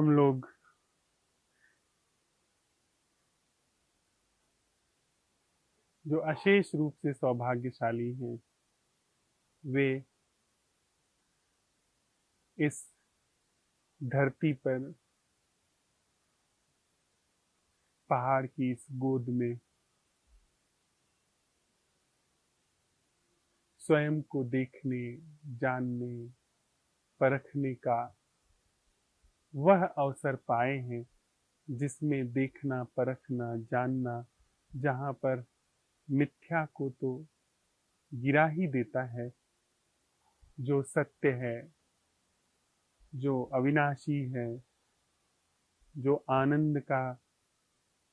हम लोग जो अशेष रूप से सौभाग्यशाली हैं, वे इस धरती पर पहाड़ की इस गोद में स्वयं को देखने, जानने, परखने का वह अवसर पाए हैं, जिसमें देखना, परखना, जानना, जहाँ पर मिथ्या को तो गिरा ही देता है, जो सत्य है, जो अविनाशी है, जो आनंद का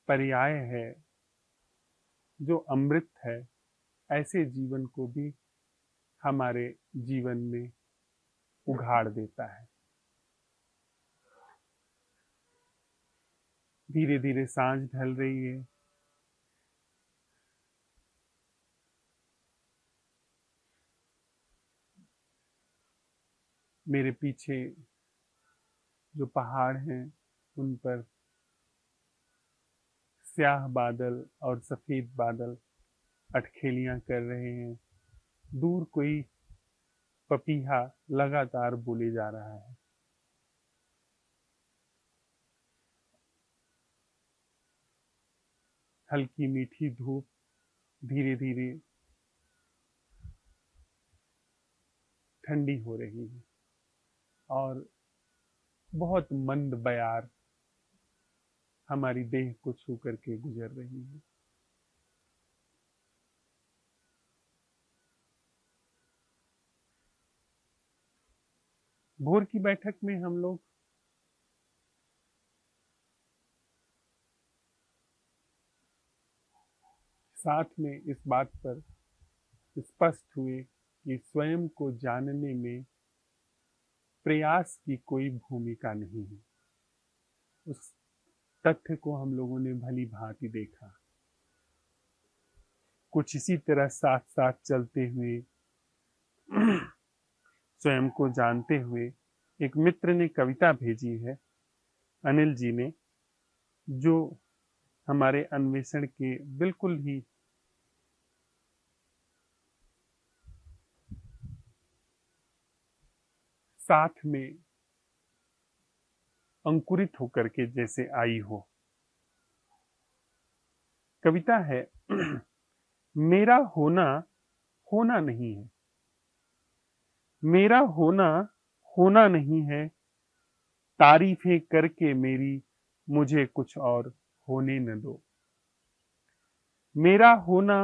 पर्याय है, जो अमृत है, ऐसे जीवन को भी हमारे जीवन में उघाड़ देता है। धीरे धीरे सांझ ढल रही है। मेरे पीछे जो पहाड़ हैं उन पर स्याह बादल और सफेद बादल अटखेलियां कर रहे हैं। दूर कोई पपीहा लगातार बोले जा रहा है। हल्की मीठी धूप धीरे धीरे ठंडी हो रही है और बहुत मंद बयार हमारी देह को छू करके गुजर रही है। भोर की बैठक में हम लोग साथ में इस बात पर स्पष्ट हुए कि स्वयं को जानने में प्रयास की कोई भूमिका नहीं है। उस तथ्य को हम लोगों ने भली भांति देखा। कुछ इसी तरह साथ साथ चलते हुए स्वयं को जानते हुए एक मित्र ने कविता भेजी है, अनिल जी ने, जो हमारे अन्वेषण के बिल्कुल ही साथ में अंकुरित होकर के जैसे आई हो। कविता है मेरा होना होना नहीं है, मेरा होना होना नहीं है, तारीफें करके मेरी मुझे कुछ और होने न दो। मेरा होना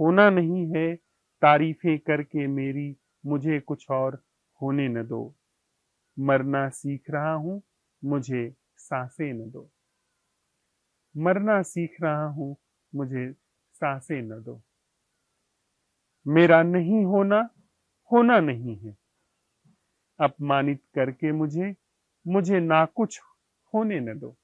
होना नहीं है, तारीफें करके मेरी मुझे कुछ और होने न दो। मरना सीख रहा हूं, मुझे सांसें न दो। मरना सीख रहा हूं, मुझे सांसें न दो। मेरा नहीं होना होना नहीं है, अपमानित करके मुझे मुझे ना कुछ होने न दो।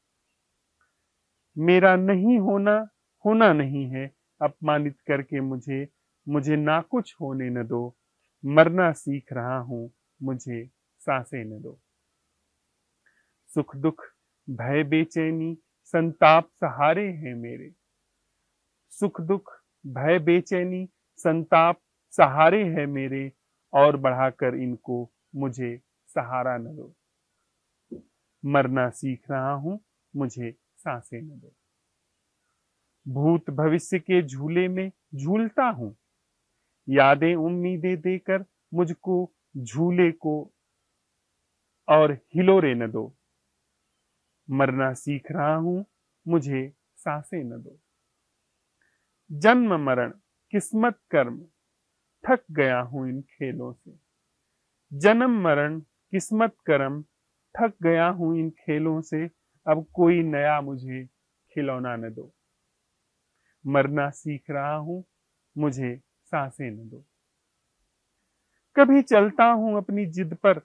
मेरा नहीं होना होना नहीं है, अपमानित करके मुझे मुझे ना कुछ होने न दो। मरना सीख रहा हूं, मुझे सांसें न दो। सुख दुख भय बेचैनी संताप सहारे हैं मेरे। सुख दुख भय बेचैनी संताप सहारे हैं मेरे, और बढ़ाकर इनको मुझे सहारा न दो। मरना सीख रहा हूं, मुझे सांसें न दो। भूत भविष्य के झूले में झूलता हूं, यादें उम्मीदें देकर मुझको झूले को और हिलोरे न दो। मरना सीख रहा हूं, मुझे सांसें न दो। जन्म मरण किस्मत कर्म, थक गया हूं इन खेलों से। जन्म मरण किस्मत कर्म, थक गया हूं इन खेलों से। अब कोई नया मुझे खिलौना न दो। मरना सीख रहा हूं, मुझे सांसें न दो। कभी चलता हूं अपनी जिद पर,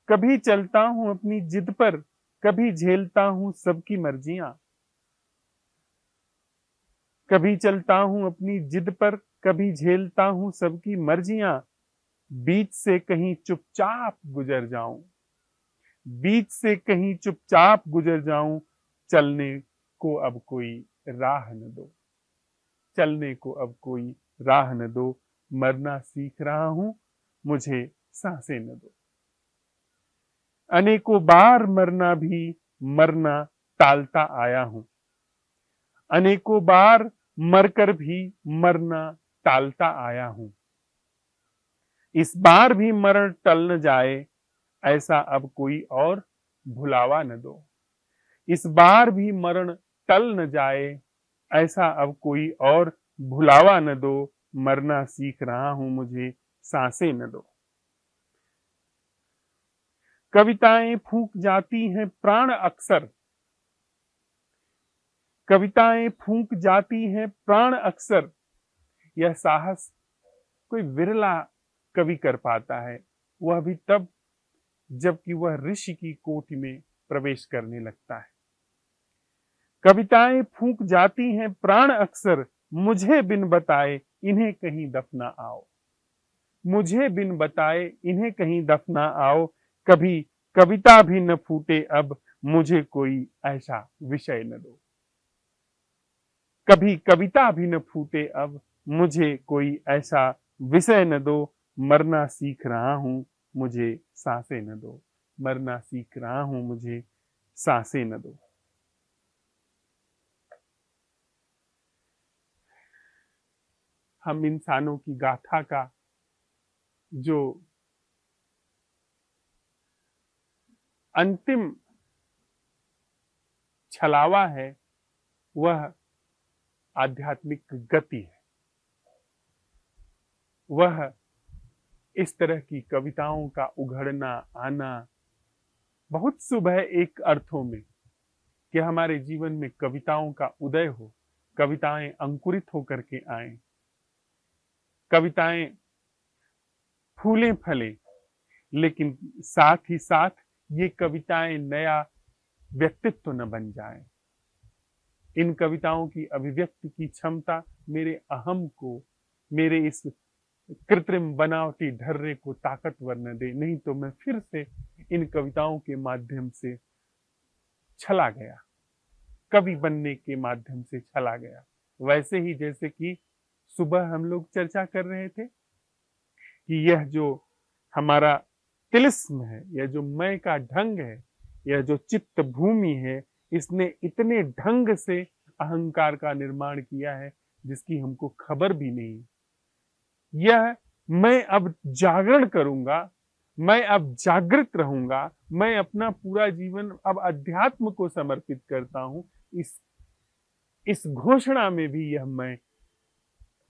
कभी चलता हूं अपनी जिद पर, कभी झेलता हूं सबकी मर्जियां। कभी चलता हूं अपनी जिद पर, कभी झेलता हूं सबकी मर्जियां। बीच से कहीं चुपचाप गुजर जाऊं, बीच से कहीं चुपचाप गुजर जाऊं, चलने को अब कोई राह न दो, चलने को अब कोई राह न दो, मरना सीख रहा हूं, मुझे सांसें न दो। अनेकों बार मरना भी मरना टालता आया हूं, अनेकों बार मरकर भी मरना टालता आया हूं। इस बार भी मरण टल न जाए, ऐसा अब कोई और भुलावा न दो। इस बार भी मरण टल न जाए, ऐसा अब कोई और भुलावा न दो, मरना सीख रहा हूं, मुझे सांसें न दो। कविताएं फूंक जाती हैं प्राण अक्सर, कविताएं फूंक जाती हैं प्राण अक्सर, यह साहस कोई विरला कवि कर पाता है, वह भी तब जबकि वह ऋषि की कोटि में प्रवेश करने लगता है। कविताएं फूंक जाती हैं प्राण अक्सर, मुझे बिन बताए इन्हें कहीं दफना आओ, मुझे बिन बताए इन्हें कहीं दफना आओ। कभी कविता भी न फूटे अब, मुझे कोई ऐसा विषय न दो। कभी कविता भी न फूटे अब, मुझे कोई ऐसा विषय न दो, मरना सीख रहा हूं, मुझे सांसें न दो, मरना सीख रहा हूं, मुझे सांसें न दो। हम इंसानों की गाथा का जो अंतिम छलावा है वह आध्यात्मिक गति है। वह इस तरह की कविताओं का उघड़ना आना बहुत शुभ है एक अर्थों में, कि हमारे जीवन में कविताओं का उदय हो, कविताएं अंकुरित होकर के आए, कविताएं फूलें फले, लेकिन साथ ही साथ ये कविताएं नया व्यक्तित्व न बन जाए। इन कविताओं की अभिव्यक्ति की क्षमता मेरे अहम को, मेरे इस कृत्रिम बनावटी ढर्रे को ताकतवर न दे, नहीं तो मैं फिर से इन कविताओं के माध्यम से छला गया, कवि बनने के माध्यम से छला गया। वैसे ही जैसे कि सुबह हम लोग चर्चा कर रहे थे कि यह जो हमारा तिलिस्म है, यह जो मय का ढंग है, यह जो चित्त भूमि है, इसने इतने ढंग से अहंकार का निर्माण किया है जिसकी हमको खबर भी नहीं। यह मैं अब जागरण करूंगा, मैं अब जागृत रहूंगा, मैं अपना पूरा जीवन अब अध्यात्म को समर्पित करता हूं, इस घोषणा में भी यह मैं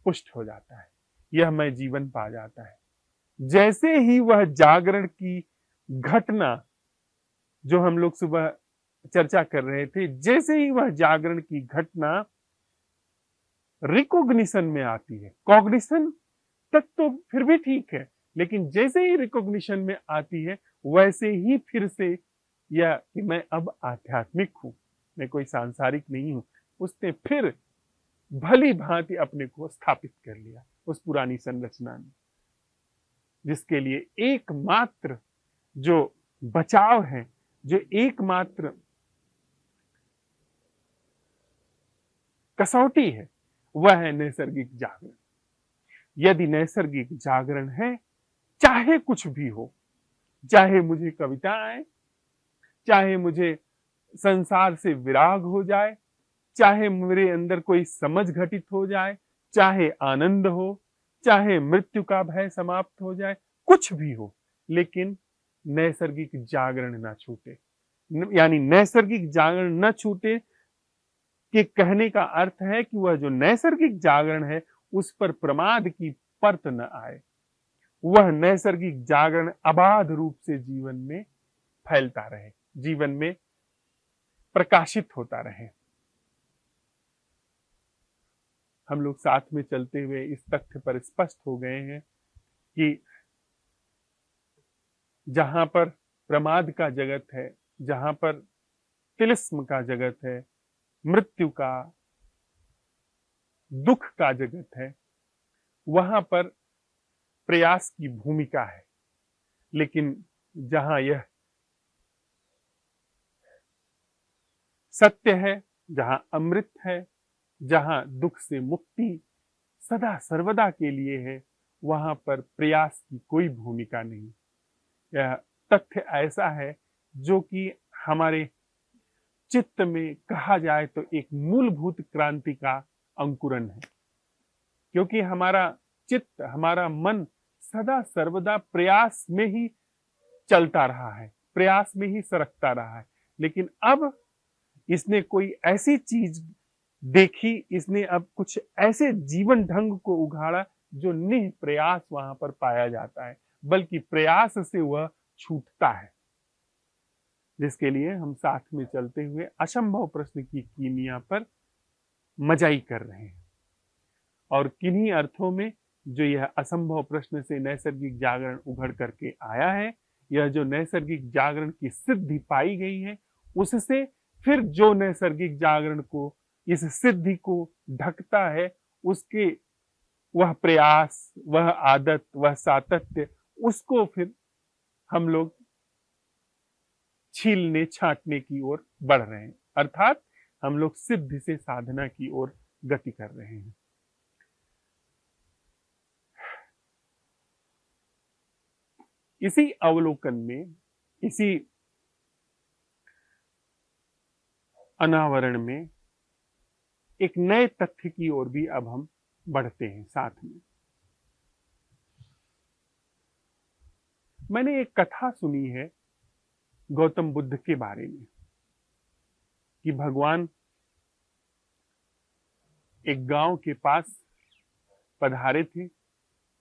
पुष्ट हो जाता है, यह मैं जीवन पा जाता है। जैसे ही वह जागरण की घटना जो हम लोग सुबह चर्चा कर रहे थे, जैसे ही वह जागरण की घटना रिकॉग्निशन में आती है, कॉग्निशन तक तो फिर भी ठीक है, लेकिन जैसे ही रिकॉग्निशन में आती है वैसे ही फिर से यह कि मैं अब आध्यात्मिक हूं, मैं कोई सांसारिक नहीं हूं, उसने फिर भली भांति अपने को स्थापित कर लिया उस पुरानी संरचना में, जिसके लिए एकमात्र जो बचाव है, जो एकमात्र कसौटी है, वह है नैसर्गिक जागरण। यदि नैसर्गिक जागरण है, चाहे कुछ भी हो, चाहे मुझे कविता आए, चाहे मुझे संसार से विराग हो जाए, चाहे मेरे अंदर कोई समझ घटित हो जाए, चाहे आनंद हो, चाहे मृत्यु का भय समाप्त हो जाए, कुछ भी हो, लेकिन नैसर्गिक जागरण ना छूटे। यानी नैसर्गिक जागरण न छूटे के कहने का अर्थ है कि वह जो नैसर्गिक जागरण है उस पर प्रमाद की परत न आए, वह नैसर्गिक जागरण अबाध रूप से जीवन में फैलता रहे, जीवन में प्रकाशित होता रहे। हम लोग साथ में चलते हुए इस तथ्य पर स्पष्ट हो गए हैं कि जहां पर प्रमाद का जगत है, जहां पर तिलिस्म का जगत है, मृत्यु का, दुख का जगत है, वहां पर प्रयास की भूमिका है। लेकिन जहां यह सत्य है, जहां अमृत है, जहां दुख से मुक्ति सदा सर्वदा के लिए है, वहां पर प्रयास की कोई भूमिका नहीं। यह तथ्य ऐसा है जो कि हमारे चित्त में कहा जाए तो एक मूलभूत क्रांति का अंकुरन है, क्योंकि हमारा चित्त, हमारा मन सदा सर्वदा प्रयास में ही चलता रहा है, प्रयास में ही सरकता रहा है। लेकिन अब इसने कोई ऐसी चीज देखी, इसने अब कुछ ऐसे जीवन ढंग को उघाड़ा जो निह प्रयास वहां पर पाया जाता है, बल्कि प्रयास से वह छूटता है, जिसके लिए हम साथ में चलते हुए असंभव प्रश्न की कीमिया पर मजाई कर रहे हैं। और किन्हीं अर्थों में जो यह असंभव प्रश्न से नैसर्गिक जागरण उभर करके आया है, यह जो नैसर्गिक जागरण की सिद्धि पाई गई है, उससे फिर जो नैसर्गिक जागरण को, इस सिद्धि को ढकता है, उसके वह प्रयास, वह आदत, वह सातत्य, उसको फिर हम लोग छीलने छांटने की ओर बढ़ रहे हैं, अर्थात हम लोग सिद्धि से साधना की ओर गति कर रहे हैं। इसी अवलोकन में, इसी अनावरण में एक नए तथ्य की ओर भी अब हम बढ़ते हैं साथ में। मैंने एक कथा सुनी है गौतम बुद्ध के बारे में कि भगवान एक गांव के पास पधारे थे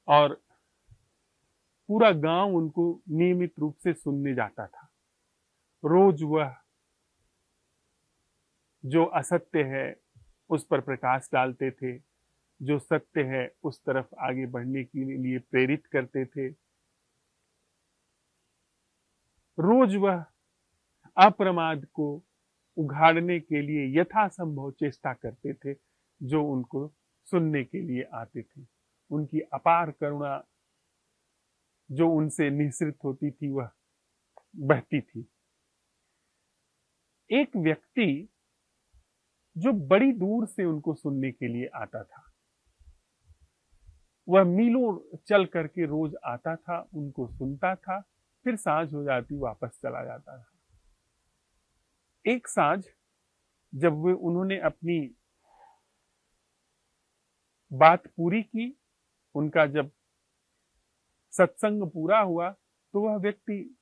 और पूरा गांव उनको नियमित रूप से सुनने जाता था। रोज वह जो असत्य है उस पर प्रकाश डालते थे, जो सत्य है उस तरफ आगे बढ़ने के लिए प्रेरित करते थे। रोज वह अप्रमाद को उघाड़ने के लिए यथासंभव चेष्टा करते थे, जो उनको सुनने के लिए आते थे। उनकी अपार करुणा जो उनसे निःसृत होती थी, वह बहती थी। एक व्यक्ति जो बड़ी दूर से उनको सुनने के लिए आता था, वह मीलों चल करके रोज आता था, उनको सुनता था, फिर सांझ हो जाती वापस चला जाता था। एक सांझ जब वे उन्होंने अपनी बात पूरी की, उनका जब सत्संग पूरा हुआ, तो वह व्यक्ति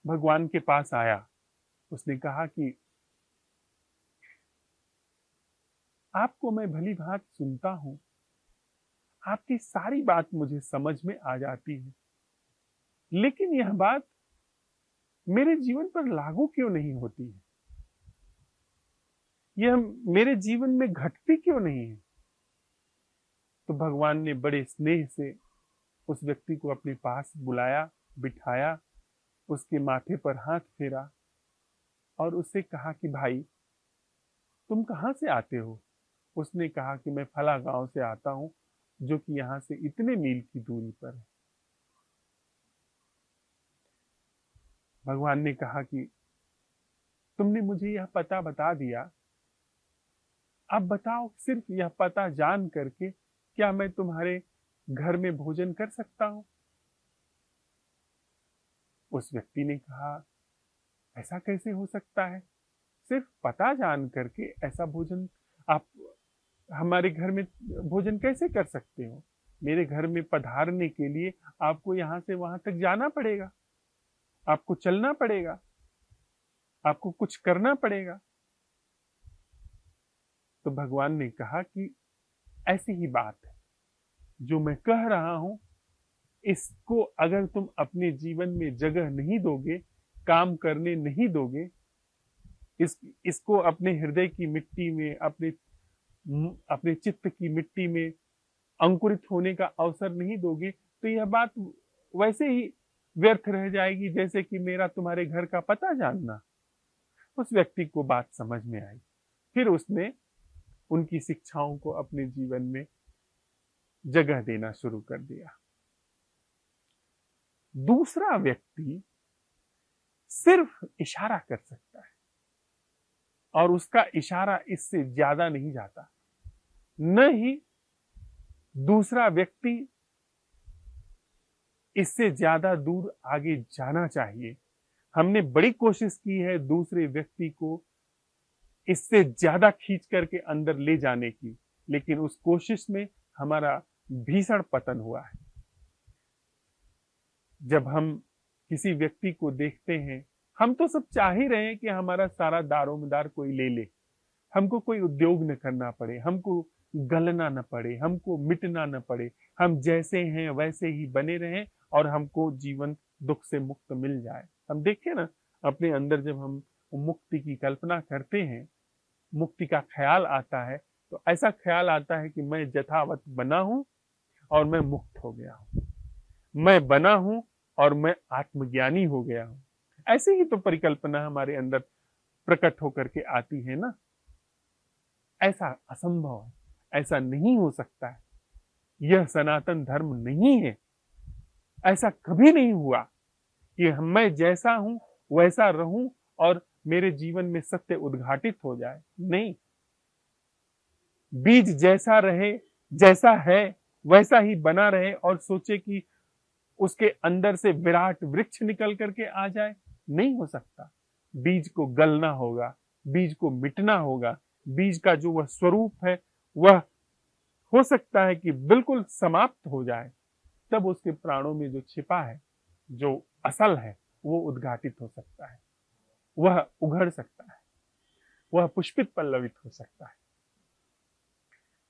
भगवान के पास आया। उसने कहा कि आपको मैं भली भांति सुनता हूं, आपकी सारी बात मुझे समझ में आ जाती है, लेकिन यह बात मेरे जीवन पर लागू क्यों नहीं होती है, यह मेरे जीवन में घटती क्यों नहीं है। तो भगवान ने बड़े स्नेह से उस व्यक्ति को अपने पास बुलाया, बिठाया, उसके माथे पर हाथ फेरा और उससे कहा कि भाई तुम कहां से आते हो। उसने कहा कि मैं फला गांव से आता हूं, जो कि यहां से इतने मील की दूरी पर है। भगवान ने कहा कि तुमने मुझे यह पता बता दिया, अब बताओ सिर्फ यह पता जान करके क्या मैं तुम्हारे घर में भोजन कर सकता हूं। उस व्यक्ति ने कहा ऐसा कैसे हो सकता है, सिर्फ पता जान करके ऐसा भोजन आप हमारे घर में भोजन कैसे कर सकते हो। मेरे घर में पधारने के लिए आपको यहां से वहां तक जाना पड़ेगा, आपको चलना पड़ेगा, आपको कुछ करना पड़ेगा। तो भगवान ने कहा कि ऐसी ही बात है, जो मैं कह रहा हूं, इसको अगर तुम अपने जीवन में जगह नहीं दोगे, काम करने नहीं दोगे, इसको अपने हृदय की मिट्टी में, अपने चित्त की मिट्टी में अंकुरित होने का अवसर नहीं दोगे, तो यह बात वैसे ही व्यर्थ रह जाएगी जैसे कि मेरा तुम्हारे घर का पता जानना। उस व्यक्ति को बात समझ में आई, फिर उसने उनकी शिक्षाओं को अपने जीवन में जगह देना शुरू कर दिया। दूसरा व्यक्ति सिर्फ इशारा कर सकता है, और उसका इशारा इससे ज्यादा नहीं जाता, न ही दूसरा व्यक्ति इससे ज्यादा दूर आगे जाना चाहिए। हमने बड़ी कोशिश की है दूसरे व्यक्ति को इससे ज्यादा खींच करके अंदर ले जाने की, लेकिन उस कोशिश में हमारा भीषण पतन हुआ है। जब हम किसी व्यक्ति को देखते हैं, हम तो सब चाह ही रहे हैं कि हमारा सारा दारोमदार कोई ले ले, हमको कोई उद्योग न करना पड़े, हमको गलना न पड़े, हमको मिटना न पड़े, हम जैसे हैं वैसे ही बने रहें और हमको जीवन दुख से मुक्त मिल जाए। हम देखें ना, अपने अंदर जब हम मुक्ति की कल्पना करते हैं, मुक्ति का ख्याल आता है, तो ऐसा ख्याल आता है कि मैं यथावत बना हूं और मैं मुक्त हो गया हूं, मैं बना हूं और मैं आत्मज्ञानी हो गया हूं। ऐसे ही तो परिकल्पना हमारे अंदर प्रकट होकर के आती है ना। ऐसा असंभव है, ऐसा नहीं हो सकता है, यह सनातन धर्म नहीं है। ऐसा कभी नहीं हुआ कि मैं जैसा हूं वैसा रहूं और मेरे जीवन में सत्य उद्घाटित हो जाए। नहीं, बीज जैसा रहे, जैसा है वैसा ही बना रहे और सोचे कि उसके अंदर से विराट वृक्ष निकल करके आ जाए, नहीं हो सकता। बीज को गलना होगा, बीज को मिटना होगा, बीज का जो वह स्वरूप है वह हो सकता है कि बिल्कुल समाप्त हो जाए, तब उसके प्राणों में जो छिपा है, जो असल है, वो उद्घाटित हो सकता है, वह उघड़ सकता है, वह पुष्पित पल्लवित हो सकता है।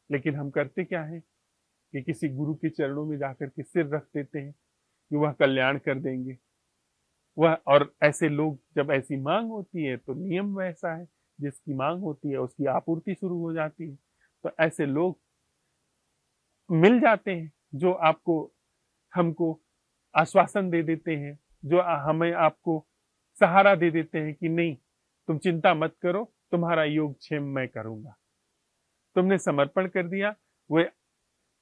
लेकिन हम करते क्या है कि किसी गुरु के चरणों में जाकर के सिर रख देते हैं कि वह कल्याण कर देंगे, वह, और ऐसे लोग, जब ऐसी मांग होती है तो नियम वैसा है, जिसकी मांग होती है उसकी आपूर्ति शुरू हो जाती है। तो ऐसे लोग मिल जाते हैं जो आपको, हमको आश्वासन दे देते हैं, जो हमें आपको सहारा दे देते हैं कि नहीं, तुम चिंता मत करो, तुम्हारा योगक्षेम मैं करूंगा। तुमने समर्पण कर दिया, वे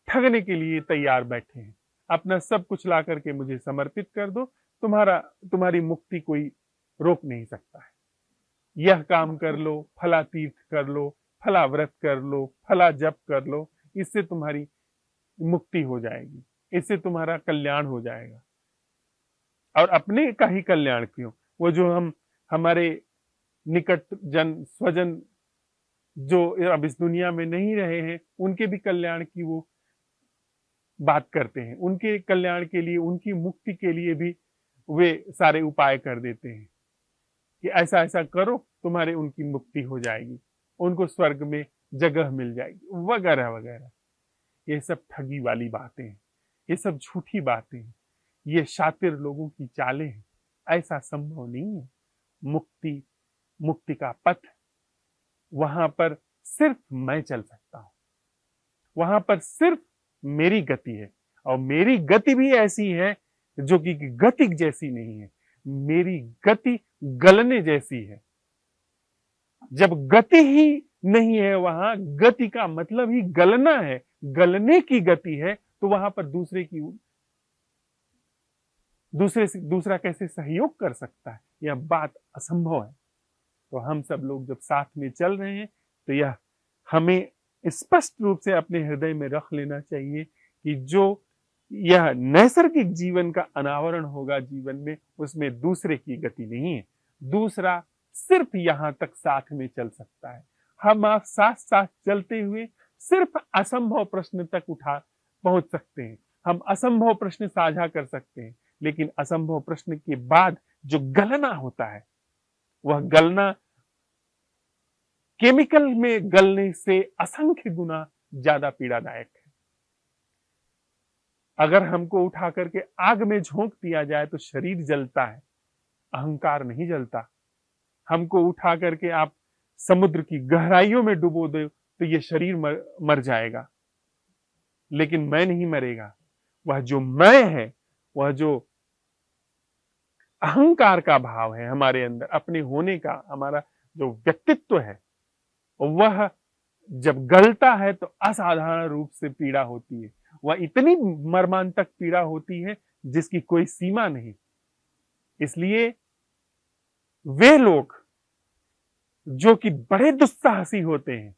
ठगने के लिए तैयार बैठे हैं, अपना सब कुछ ला करके मुझे समर्पित कर दो, तुम्हारी मुक्ति कोई रोक नहीं सकता है। यह काम कर लो, फला तीर्थ कर लो, फला व्रत कर लो, फला जप कर लो, इससे तुम्हारी मुक्ति हो जाएगी, इससे तुम्हारा कल्याण हो जाएगा। और अपने का ही कल्याण क्यों, वो जो हमारे निकट जन स्वजन जो अब इस दुनिया में नहीं रहे हैं, उनके भी कल्याण की वो बात करते हैं, उनके कल्याण के लिए, उनकी मुक्ति के लिए भी वे सारे उपाय कर देते हैं कि ऐसा ऐसा करो, तुम्हारे उनकी मुक्ति हो जाएगी, उनको स्वर्ग में जगह मिल जाएगी, वगैरह वगैरह। ये सब ठगी वाली बातें हैं, ये सब झूठी बातें हैं, ये शातिर लोगों की चालें हैं। ऐसा संभव नहीं है। मुक्ति का पथ, वहां पर सिर्फ मैं चल सकता हूं, वहां पर सिर्फ मेरी गति है, और मेरी गति भी ऐसी है जो कि गतिक जैसी नहीं है, मेरी गति गलने जैसी है। जब गति ही नहीं है, वहां गति का मतलब ही गलना है, गलने की गति है, तो वहां पर दूसरा कैसे सहयोग कर सकता है? यह बात असंभव है। तो हम सब लोग जब साथ में चल रहे हैं, तो यह हमें स्पष्ट रूप से अपने हृदय में रख लेना चाहिए कि जो यह नैसर्गिक जीवन का अनावरण होगा जीवन में, उसमें दूसरे की गति नहीं है। दूसरा सिर्फ यहां तक साथ में चल सकता है। हम आप साथ साथ चलते हुए सिर्फ असंभव प्रश्न तक पहुंच सकते हैं, हम असंभव प्रश्न साझा कर सकते हैं, लेकिन असंभव प्रश्न के बाद जो गलना होता है, वह गलना केमिकल में गलने से असंख्य गुना ज्यादा पीड़ादायक है। अगर हमको उठा करके आग में झोंक दिया जाए तो शरीर जलता है, अहंकार नहीं जलता। हमको उठा करके आप समुद्र की गहराइयों में डुबो दो तो ये शरीर मर जाएगा, लेकिन मैं नहीं मरेगा। वह जो मैं है, वह जो अहंकार का भाव है हमारे अंदर, अपने होने का हमारा जो व्यक्तित्व है, वह जब गलता है तो असाधारण रूप से पीड़ा होती है। वह इतनी मर्मांतक पीड़ा होती है जिसकी कोई सीमा नहीं। इसलिए वे लोग जो कि बड़े दुस्साहसी होते हैं,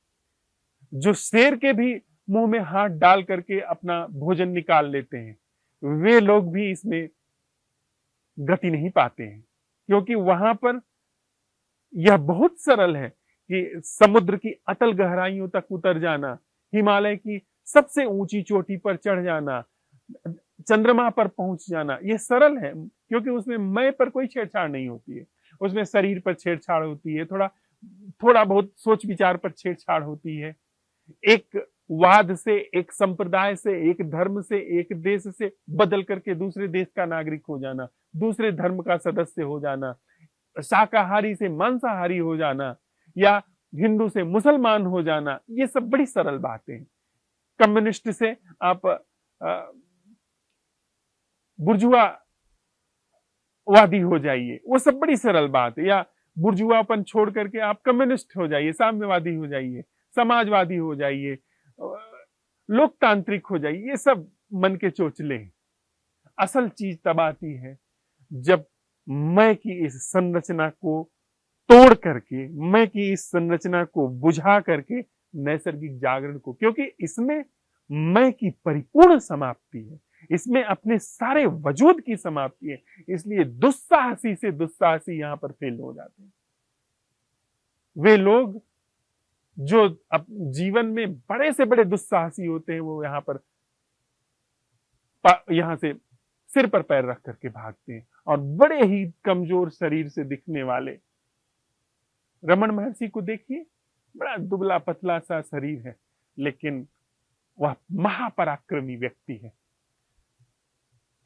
जो शेर के भी मुंह में हाथ डाल करके अपना भोजन निकाल लेते हैं, वे लोग भी इसमें गति नहीं पाते हैं, क्योंकि वहां पर यह बहुत सरल है कि समुद्र की अतल गहराइयों तक उतर जाना, हिमालय की सबसे ऊंची चोटी पर चढ़ जाना, चंद्रमा पर पहुंच जाना, यह सरल है, क्योंकि उसमें मैं पर कोई छेड़छाड़ नहीं होती है। उसमें शरीर पर छेड़छाड़ होती है, थोड़ा थोड़ा बहुत सोच विचार पर छेड़छाड़ होती है। एक वाद से, एक संप्रदाय से, एक धर्म से, एक देश से बदल करके दूसरे देश का नागरिक हो जाना, दूसरे धर्म का सदस्य हो जाना, शाकाहारी से मांसाहारी हो जाना, या हिंदू से मुसलमान हो जाना, ये सब बड़ी सरल बातें हैं। कम्युनिस्ट से आप बुर्जुआ वादी हो जाइए, वो सब बड़ी सरल बात है। या बुर्जुआपन छोड़ करके आप कम्युनिस्ट हो जाइए, साम्यवादी हो जाइए, समाजवादी हो जाइए, लोकतांत्रिक हो जाइए, ये सब मन के चोचले हैं। असल चीज तब आती है जब मैं की इस संरचना को तोड़ करके, मैं की इस संरचना को बुझा करके नैसर्गिक जागरण को, क्योंकि इसमें मैं की परिपूर्ण समाप्ति है, इसमें अपने सारे वजूद की समाप्ति है, इसलिए दुस्साहसी से दुस्साहसी यहां पर फेल हो जाते हैं। वे लोग जो जीवन में बड़े से बड़े दुस्साहसी होते हैं, वो यहां से सिर पर पैर रख करके भागते हैं। और बड़े ही कमजोर शरीर से दिखने वाले रमन महर्षि को देखिए, बड़ा दुबला पतला सा शरीर है, लेकिन वह महापराक्रमी व्यक्ति है।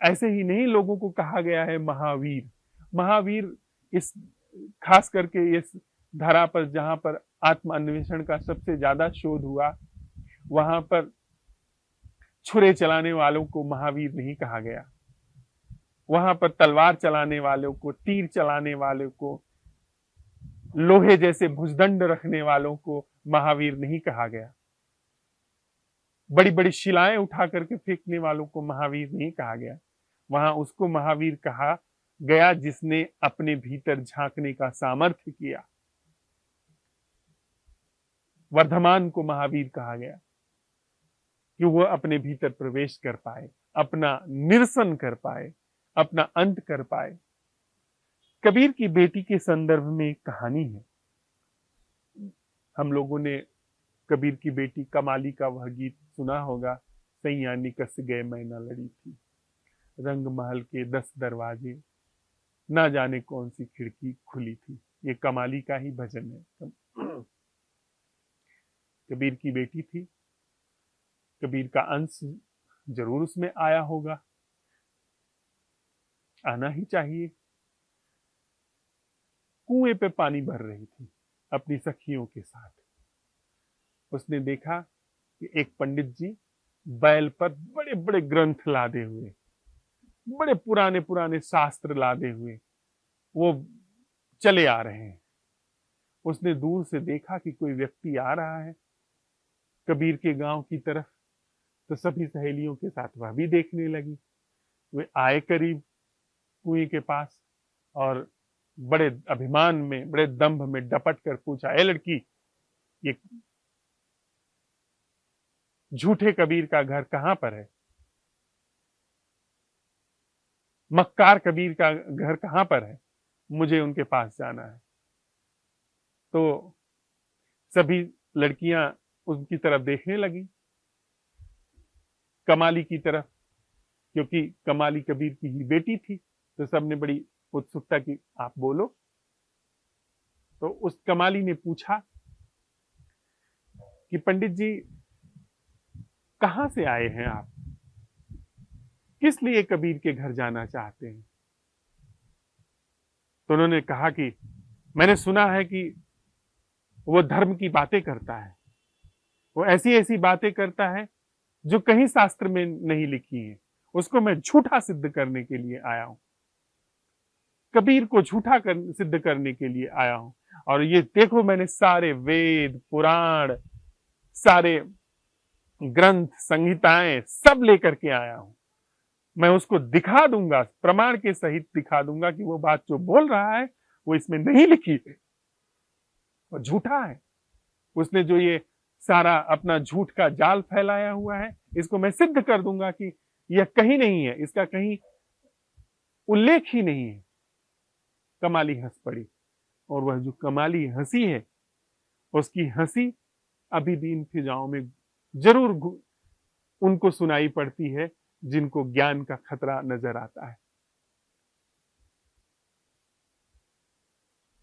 ऐसे ही नहीं लोगों को कहा गया है महावीर। महावीर इस खास करके इस धरा पर जहां पर आत्म अन्वेषण का सबसे ज्यादा शोध हुआ, वहां पर छुरे चलाने वालों को महावीर नहीं कहा गया, वहां पर तलवार चलाने वालों को, तीर चलाने वालों को, लोहे जैसे भुजदंड रखने वालों को महावीर नहीं कहा गया, बड़ी बड़ी शिलाएं उठा करके फेंकने वालों को महावीर नहीं कहा गया। वहां उसको महावीर कहा गया जिसने अपने भीतर झांकने का सामर्थ्य किया। वर्धमान को महावीर कहा गया कि वह अपने भीतर प्रवेश कर पाए, अपना निरसन कर पाए, अपना अंत कर पाए। कबीर की बेटी के संदर्भ में एक कहानी है। हम लोगों ने कबीर की बेटी कमाली का वह गीत सुना होगा, सैया निकस गए मैना लड़ी थी, रंग महल के 10 दरवाजे, ना जाने कौन सी खिड़की खुली थी। ये कमाली का ही भजन है। कबीर की बेटी थी, कबीर का अंश जरूर उसमें आया होगा, आना ही चाहिए। कुएं पे पानी भर रही थी अपनी सखियों के साथ। उसने देखा कि एक पंडित जी बैल पर बड़े बड़े ग्रंथ लादे हुए, बड़े पुराने पुराने शास्त्र लादे हुए वो चले आ रहे हैं। उसने दूर से देखा कि कोई व्यक्ति आ रहा है कबीर के गांव की तरफ, तो सभी सहेलियों के साथ वह भी देखने लगी। वे आए करीब कुएं के पास और बड़े अभिमान में, बड़े दंभ में डपट कर पूछा, ए लड़की, ये झूठे कबीर का घर कहां पर है? मक्कार कबीर का घर कहां पर है? मुझे उनके पास जाना है। तो सभी लड़कियां उनकी तरफ देखने लगी, कमाली की तरफ, क्योंकि कमाली कबीर की ही बेटी थी। तो सबने बड़ी उत्सुकता की, आप बोलो। तो उस कमाली ने पूछा कि पंडित जी कहां से आए हैं आप, किस लिए कबीर के घर जाना चाहते हैं? तो उन्होंने कहा कि मैंने सुना है कि वो धर्म की बातें करता है, वो ऐसी ऐसी बातें करता है जो कहीं शास्त्र में नहीं लिखी है, उसको मैं झूठा सिद्ध करने के लिए आया हूं, कबीर को झूठा सिद्ध करने के लिए आया हूं। और ये देखो, मैंने सारे वेद पुराण, सारे ग्रंथ संहिताएं सब लेकर के आया हूं। मैं उसको दिखा दूंगा, प्रमाण के सहित दिखा दूंगा कि वो बात जो बोल रहा है वो इसमें नहीं लिखी है। वो झूठा है। उसने जो ये सारा अपना झूठ का जाल फैलाया हुआ है, इसको मैं सिद्ध कर दूंगा कि यह कहीं नहीं है, इसका कहीं उल्लेख ही नहीं है। कमाली हंस पड़ी, और वह जो कमाली हंसी है, उसकी हंसी अभी भी इन फिजाओं में जरूर उनको सुनाई पड़ती है जिनको ज्ञान का खतरा नजर आता है।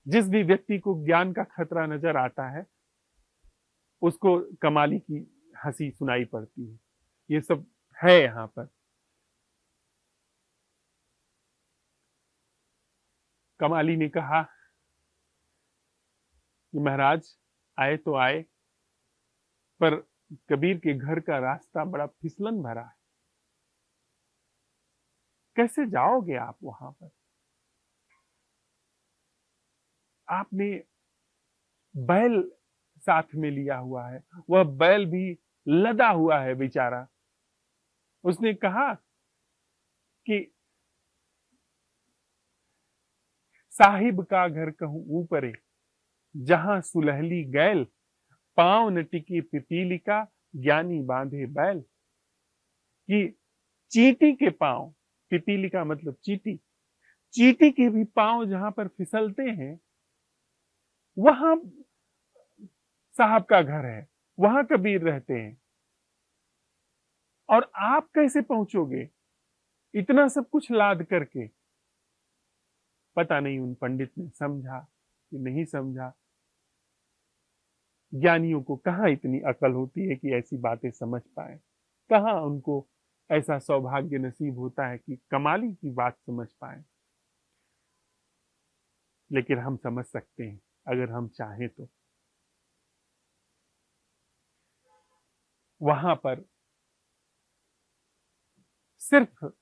जिस भी व्यक्ति को ज्ञान का खतरा नजर आता है, उसको कमाली की हंसी सुनाई पड़ती है। ये सब है यहां पर। कमाली ने कहा कि महाराज आए तो आए, पर कबीर के घर का रास्ता बड़ा फिसलन भरा है, कैसे जाओगे आप वहां पर? आपने बैल साथ में लिया हुआ है, वह बैल भी लदा हुआ है बेचारा। उसने कहा कि साहिब का घर कहूं ऊपरे, जहां सुलहली गैल, पांव न टिकी पिपीलिका, ज्ञानी बांधे बैल। कि चींटी के पांव, पिपीलिका मतलब चींटी, चींटी के भी पांव जहां पर फिसलते हैं, वहां साहब का घर है, वहां कबीर रहते हैं। और आप कैसे पहुंचोगे इतना सब कुछ लाद करके? पता नहीं उन पंडित ने समझा कि नहीं समझा। ज्ञानियों को कहां इतनी अकल होती है कि ऐसी बातें समझ पाए, कहां उनको ऐसा सौभाग्य नसीब होता है कि कमाली की बात समझ पाए। लेकिन हम समझ सकते हैं अगर हम चाहें तो। वहां पर सिर्फ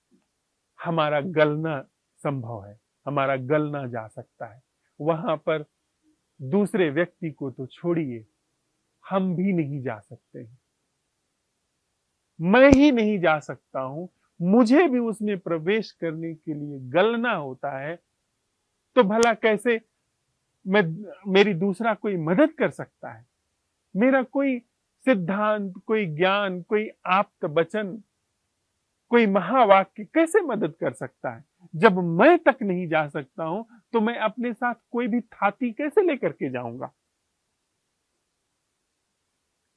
हमारा गलना संभव है, हमारा गलना जा सकता है। वहां पर दूसरे व्यक्ति को तो छोड़िए, हम भी नहीं जा सकते हैं। मैं ही नहीं जा सकता हूं, मुझे भी उसमें प्रवेश करने के लिए गलना होता है, तो भला कैसे मैं, मेरी दूसरा कोई मदद कर सकता है? मेरा कोई सिद्धांत, कोई ज्ञान, कोई आप्त वचन, कोई महावाक्य कैसे मदद कर सकता है? जब मैं तक नहीं जा सकता हूं, तो मैं अपने साथ कोई भी थाती कैसे लेकर के जाऊंगा?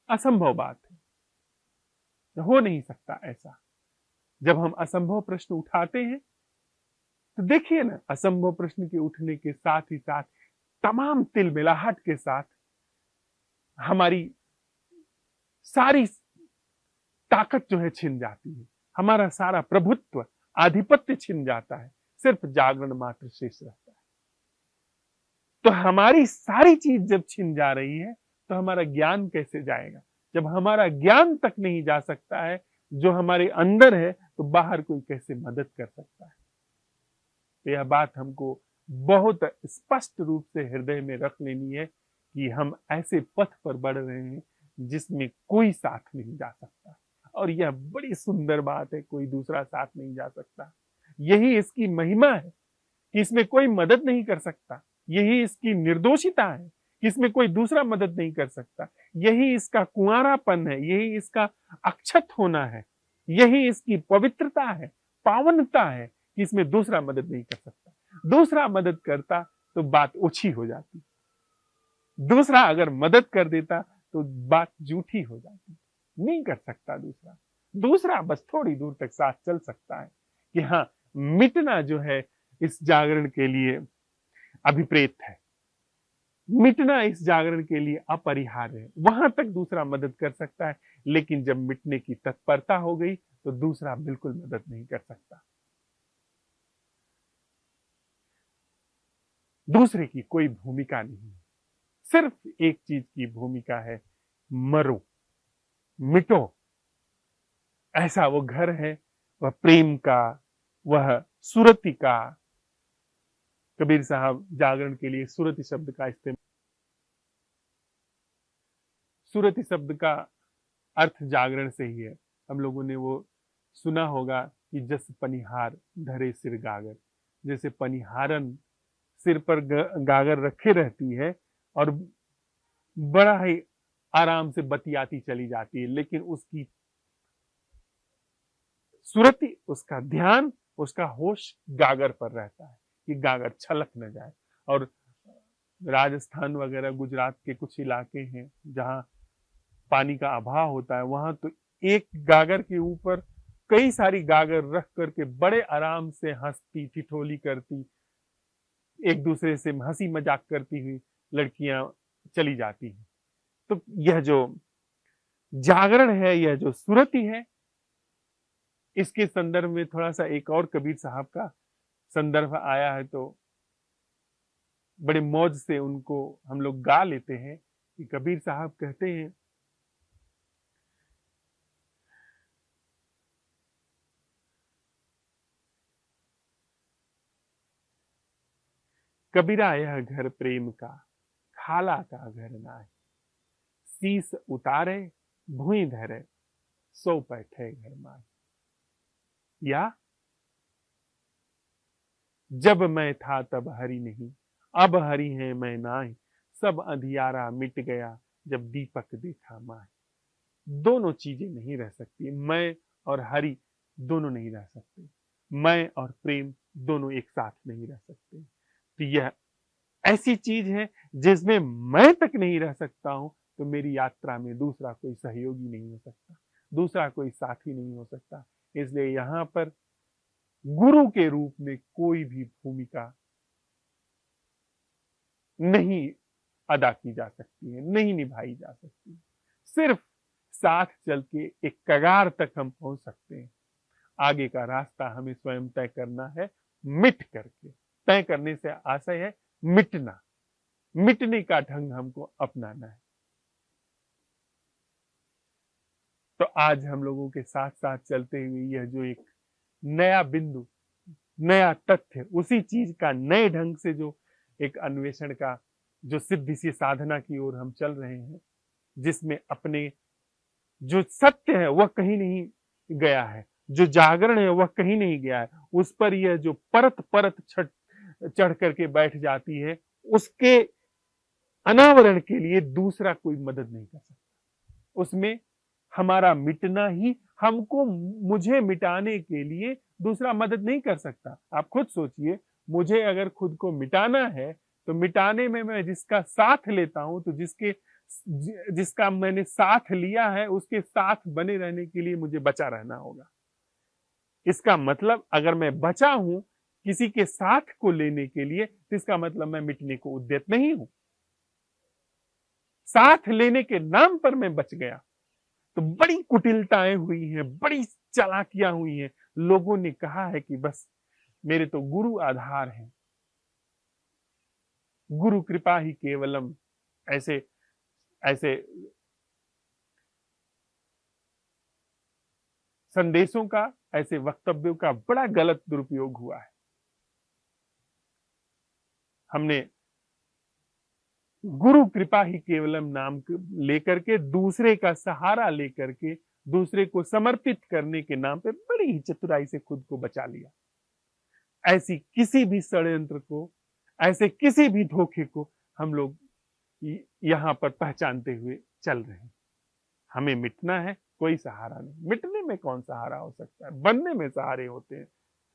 असंभव बात है, हो नहीं सकता ऐसा। जब हम असंभव प्रश्न उठाते हैं, तो देखिए ना, असंभव प्रश्न के उठने के साथ ही साथ तमाम तिलमिलाहट के साथ हमारी सारी ताकत जो है छिन जाती है, हमारा सारा प्रभुत्व, आधिपत्य छिन जाता है, सिर्फ जागरण मात्र शेष रहता है। तो हमारी सारी चीज जब छिन जा रही है, तो हमारा ज्ञान कैसे जाएगा? जब हमारा ज्ञान तक नहीं जा सकता है, जो हमारे अंदर है, तो बाहर कोई कैसे मदद कर सकता है? तो यह बात हमको बहुत स्पष्ट रूप से हृदय में रख लेनी है कि हम ऐसे पथ पर बढ़ रहे हैं जिसमें कोई साथ नहीं जा सकता। और यह बड़ी सुंदर बात है, कोई दूसरा साथ नहीं जा सकता। यही इसकी महिमा है कि इसमें कोई मदद नहीं कर सकता। यही इसकी निर्दोषिता है कि इसमें कोई दूसरा मदद नहीं कर सकता। यही इसका कुंवारापन है, यही इसका अक्षत होना है, यही इसकी पवित्रता है, पावनता है कि इसमें दूसरा मदद नहीं कर सकता। दूसरा मदद करता तो बात ओछी हो जाती, दूसरा अगर मदद कर देता तो बात झूठी हो जाती। नहीं कर सकता दूसरा। दूसरा बस थोड़ी दूर तक साथ चल सकता है कि हाँ, मिटना जो है इस जागरण के लिए अभिप्रेत है, मिटना इस जागरण के लिए अपरिहार्य है। वहां तक दूसरा मदद कर सकता है, लेकिन जब मिटने की तत्परता हो गई तो दूसरा बिल्कुल मदद नहीं कर सकता। दूसरे की कोई भूमिका नहीं है, सिर्फ एक चीज की भूमिका है, मरो, मिटो। ऐसा वो घर है, वह प्रेम का, वह सुरति का। कबीर साहब जागरण के लिए सुरति शब्द का इस्तेमाल, सुरति शब्द का अर्थ जागरण से ही है। हम लोगों ने वो सुना होगा कि जस पनिहार धरे सिर गागर, जैसे पनिहारन सिर पर गागर रखे रहती है और बड़ा ही आराम से बतियाती चली जाती है, लेकिन उसकी सुरति, उसका ध्यान, उसका होश गागर पर रहता है कि गागर छलक न जाए। और राजस्थान वगैरह, गुजरात के कुछ इलाके हैं जहां पानी का अभाव होता है, वहां तो एक गागर के ऊपर कई सारी गागर रख करके बड़े आराम से हंसती ठिठोली करती, एक दूसरे से हंसी मजाक करती हुई लड़कियां चली जाती हैं। तो यह जो जागरण है, यह जो सुरति है, इसके संदर्भ में थोड़ा सा एक और कबीर साहब का संदर्भ आया है, तो बड़े मौज से उनको हम लोग गा लेते हैं कि कबीर साहब कहते हैं, कबीरा यह घर प्रेम का, खाला का घर नाय, शीस उतारे भुई धरे, सो बैठे घर माय। या जब मैं था तब हरि नहीं, अब हरि है मैं नाय, सब अंधियारा मिट गया जब दीपक देखा माय। दोनों चीजें नहीं रह सकती, मैं और हरि दोनों नहीं रह सकते, मैं और प्रेम दोनों एक साथ नहीं रह सकते। तो यह ऐसी चीज है जिसमें मैं तक नहीं रह सकता हूं, तो मेरी यात्रा में दूसरा कोई सहयोगी नहीं हो सकता, दूसरा कोई साथी नहीं हो सकता। इसलिए यहां पर गुरु के रूप में कोई भी भूमिका नहीं अदा की जा सकती है, नहीं निभाई जा सकती। सिर्फ साथ चल के एक कगार तक हम पहुंच सकते हैं, आगे का रास्ता हमें स्वयं तय करना है, मिट करके। तय करने से आशय है मिटना, मिटने का ढंग हमको अपनाना है। तो आज हम लोगों के साथ साथ चलते हुए यह जो एक नया बिंदु, नया तथ्य, उसी चीज का नए ढंग से जो एक अन्वेषण का जो सिद्धि सी साधना की ओर हम चल रहे हैं, जिसमें अपने जो सत्य है वह कहीं नहीं गया है, जो जागरण है वह कहीं नहीं गया है, उस पर यह जो परत परत चढ़ करके बैठ जाती है, उसके अनावरण के लिए दूसरा कोई मदद नहीं कर सकता। उसमें हमारा मिटना ही, हमको मुझे मिटाने के लिए दूसरा मदद नहीं कर सकता। आप खुद सोचिए, मुझे अगर खुद को मिटाना है तो मिटाने में मैं जिसका साथ लेता हूं, तो जिसका मैंने साथ लिया है उसके साथ बने रहने के लिए मुझे बचा रहना होगा। इसका मतलब अगर मैं बचा हूं किसी के साथ को लेने के लिए, तो इसका मतलब मैं मिटने को उद्यत नहीं हूं। साथ लेने के नाम पर मैं बच गया, तो बड़ी कुटिलताएं हुई हैं, बड़ी चालाकियां हुई हैं। लोगों ने कहा है कि बस मेरे तो गुरु आधार हैं, गुरु कृपा ही केवलम, ऐसे ऐसे संदेशों का, ऐसे वक्तव्यों का बड़ा गलत दुरुपयोग हुआ है। हमने गुरु कृपा ही केवलम नाम लेकर के, दूसरे का सहारा लेकर के, दूसरे को समर्पित करने के नाम पे बड़ी ही चतुराई से खुद को बचा लिया। ऐसी किसी भी षड्यंत्र को, ऐसे किसी भी धोखे को हम लोग यहां पर पहचानते हुए चल रहे हैं। हमें मिटना है, कोई सहारा नहीं। मिटने में कौन सहारा हो सकता है? बनने में सहारे होते हैं।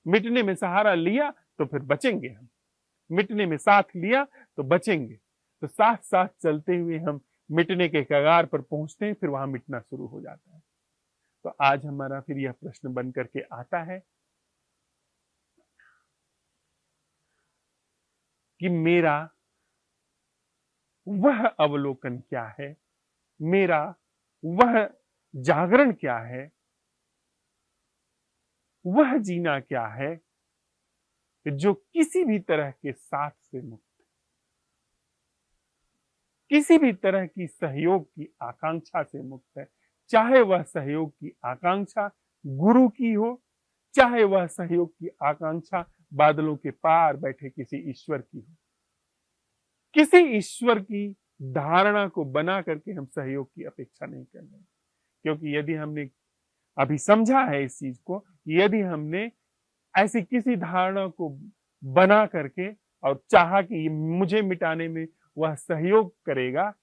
मिटने में सहारा लिया तो फिर बचेंगे हम, मिटने में साथ लिया तो बचेंगे। तो साथ साथ चलते हुए हम मिटने के कगार पर पहुंचते हैं, फिर वहां मिटना शुरू हो जाता है। तो आज हमारा फिर यह प्रश्न बन करके आता है कि मेरा वह अवलोकन क्या है, मेरा वह जागरण क्या है, वह जीना क्या है जो किसी भी तरह के साथ से मुक्त, किसी भी तरह की सहयोग की आकांक्षा से मुक्त है। चाहे वह सहयोग की आकांक्षा गुरु की हो, चाहे वह सहयोग की आकांक्षा बादलों के पार बैठे किसी ईश्वर की हो। किसी ईश्वर की धारणा को बना करके हम सहयोग की अपेक्षा नहीं कर रहे, क्योंकि यदि हमने अभी समझा है इस चीज को, यदि हमने ऐसी किसी धारणा को बना करके और चाहा कि मुझे मिटाने में वह सहयोग करेगा,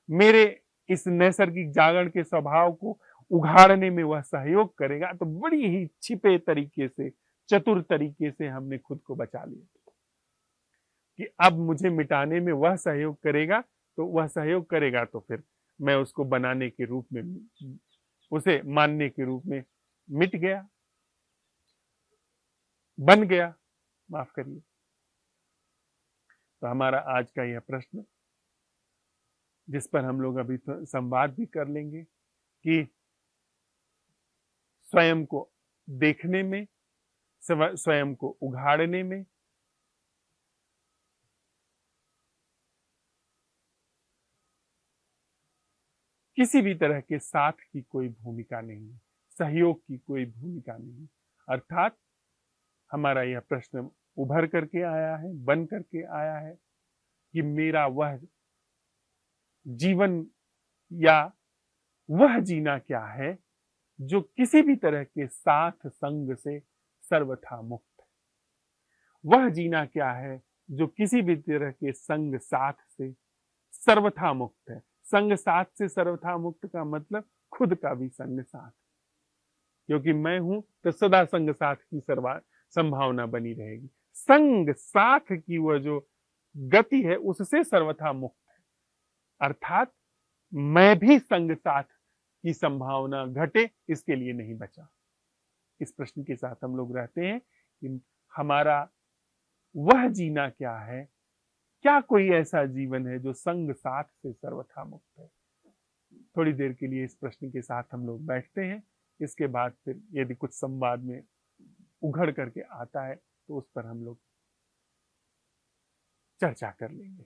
मेरे इस नैसर्गिक जागरण के स्वभाव को उघाड़ने में वह सहयोग करेगा, तो बड़ी ही छिपे तरीके से, चतुर तरीके से हमने खुद को बचा लिया कि अब मुझे मिटाने में वह सहयोग करेगा, तो वह सहयोग करेगा तो फिर मैं उसको बनाने के रूप में, उसे मानने के रूप में मिट गया, बन गया, माफ करिए। तो हमारा आज का यह प्रश्न, जिस पर हम लोग अभी तो संवाद भी कर लेंगे, कि स्वयं को देखने में, स्वयं को उघाड़ने में किसी भी तरह के साथ की कोई भूमिका नहीं है, सहयोग की कोई भूमिका नहीं। अर्थात हमारा यह प्रश्न उभर करके आया है, बन करके आया है कि मेरा वह जीवन या वह जीना क्या है जो किसी भी तरह के साथ संग से सर्वथा मुक्त है। वह जीना क्या है जो किसी भी तरह के संग साथ से सर्वथा मुक्त है। संग साथ से सर्वथा मुक्त का मतलब खुद का भी संग साथ, क्योंकि मैं हूं तो सदा संग साथ की संभावना बनी रहेगी। संग साथ की वह जो गति है उससे सर्वथा मुक्त है, अर्थात मैं भी संग साथ की संभावना घटे इसके लिए नहीं बचा। इस प्रश्न के साथ हम लोग रहते हैं कि हमारा वह जीना क्या है, क्या कोई ऐसा जीवन है जो संग साथ से सर्वथा मुक्त है। थोड़ी देर के लिए इस प्रश्न के साथ हम लोग बैठते हैं, इसके बाद फिर यदि कुछ संवाद में उघड़ करके आता है तो उस पर हम लोग चर्चा कर लेंगे।